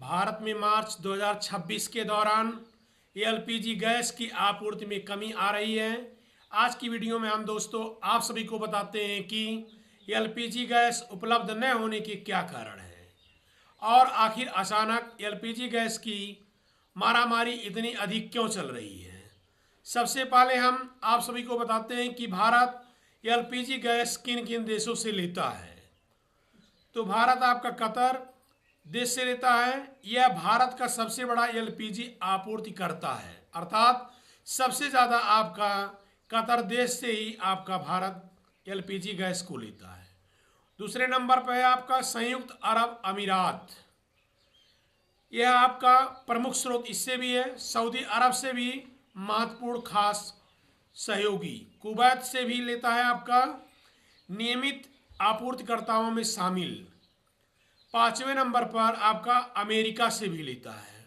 भारत में मार्च 2026 के दौरान एलपीजी गैस की आपूर्ति में कमी आ रही है। आज की वीडियो में हम दोस्तों आप सभी को बताते हैं कि एलपीजी गैस उपलब्ध न होने के क्या कारण हैं और आखिर अचानक एलपीजी गैस की मारामारी इतनी अधिक क्यों चल रही है। सबसे पहले हम आप सभी को बताते हैं कि भारत एलपीजी गैस किन किन देशों से लेता है। तो भारत आपका कतर देश से लेता है। यह भारत का सबसे बड़ा एलपीजी आपूर्ति करता है, अर्थात सबसे ज़्यादा आपका कतर देश से ही आपका भारत एलपीजी गैस को लेता है। दूसरे नंबर पर है आपका संयुक्त अरब अमीरात। यह आपका प्रमुख स्रोत इससे भी है। सऊदी अरब से भी महत्वपूर्ण खास सहयोगी। कुवैत से भी लेता है, आपका नियमित आपूर्तिकर्ताओं में शामिल। पांचवें नंबर पर आपका अमेरिका से भी लेता है।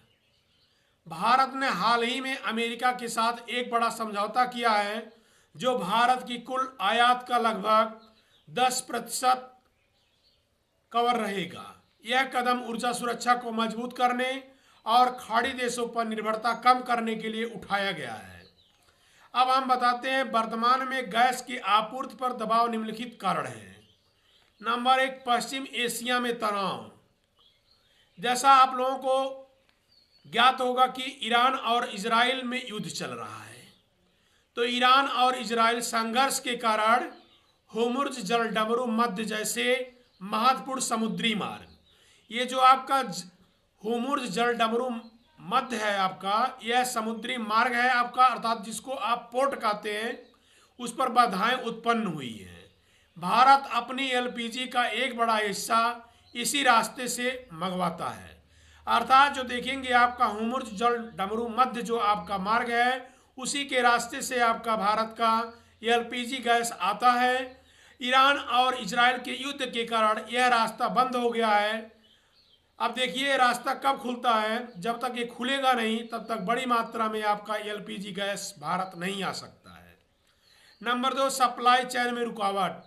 भारत ने हाल ही में अमेरिका के साथ एक बड़ा समझौता किया है जो भारत की कुल आयात का लगभग 10% कवर रहेगा। यह कदम ऊर्जा सुरक्षा को मजबूत करने और खाड़ी देशों पर निर्भरता कम करने के लिए उठाया गया है। अब हम बताते हैं वर्तमान में गैस की आपूर्ति पर दबाव निम्नलिखित कारण है। नंबर 1, पश्चिम एशिया में तनाव। जैसा आप लोगों को ज्ञात होगा कि ईरान और इजराइल में युद्ध चल रहा है, तो ईरान और इजराइल संघर्ष के कारण होर्मुज़ जलडमरू मध्य जैसे महत्वपूर्ण समुद्री मार्ग, ये जो आपका होर्मुज़ जलडमरू मध्य है आपका, यह समुद्री मार्ग है आपका, अर्थात जिसको आप पोर्ट कहते हैं, उस पर बाधाएं उत्पन्न हुई हैं। भारत अपनी एलपीजी का एक बड़ा हिस्सा इसी रास्ते से मंगवाता है, अर्थात जो देखेंगे आपका होर्मुज़ जलडमरू मध्य जो आपका मार्ग है, उसी के रास्ते से आपका भारत का एलपीजी गैस आता है। ईरान और इजराइल के युद्ध के कारण यह रास्ता बंद हो गया है। अब देखिए रास्ता कब खुलता है, जब तक ये खुलेगा नहीं तब तक बड़ी मात्रा में आपका एलपीजी गैस भारत नहीं आ सकता है। नंबर 2, सप्लाई चेन में रुकावट।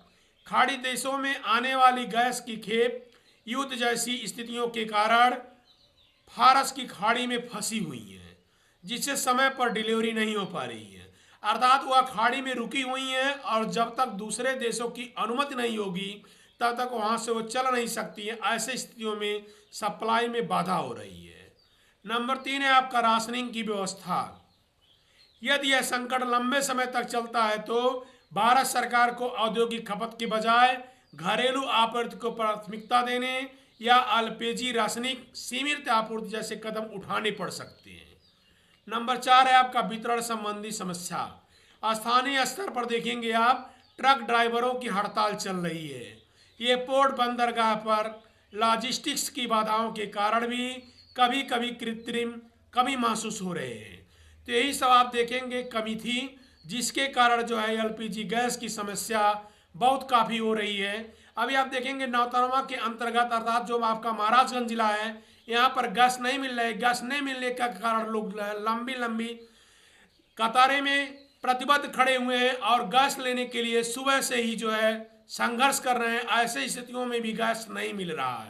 खाड़ी देशों में आने वाली गैस की खेप युद्ध जैसी स्थितियों के कारण फारस की खाड़ी में फंसी हुई है, जिससे समय पर डिलीवरी नहीं हो पा रही है, अर्थात वह खाड़ी में रुकी हुई हैं और जब तक दूसरे देशों की अनुमति नहीं होगी तब तक वहां से वो चल नहीं सकती है। ऐसे स्थितियों में सप्लाई में बाधा हो रही है। नंबर 3 है आपका राशनिंग की व्यवस्था। यदि यह संकट लंबे समय तक चलता है तो भारत सरकार को औद्योगिक खपत के बजाय घरेलू आपूर्ति को प्राथमिकता देने या एलपीजी राशनिक सीमित आपूर्ति जैसे कदम उठाने पड़ सकते हैं। नंबर 4 है आपका वितरण संबंधी समस्या। स्थानीय स्तर पर देखेंगे आप ट्रक ड्राइवरों की हड़ताल चल रही है। ये पोर्ट बंदरगाह पर लॉजिस्टिक्स की बाधाओं के कारण भी कभी कभी कृत्रिम कमी महसूस हो रहे हैं। तो यही सब आप देखेंगे कमी थी, जिसके कारण जो है एलपीजी गैस की समस्या बहुत काफ़ी हो रही है। अभी आप देखेंगे नौतनवा के अंतर्गत, अर्थात जो आपका महाराजगंज जिला है, यहाँ पर गैस नहीं मिल रहा है। गैस नहीं मिलने का कारण लोग लंबी लंबी कतारें में प्रतिबद्ध खड़े हुए हैं और गैस लेने के लिए सुबह से ही जो है संघर्ष कर रहे हैं। ऐसे स्थितियों में भी गैस नहीं मिल रहा है।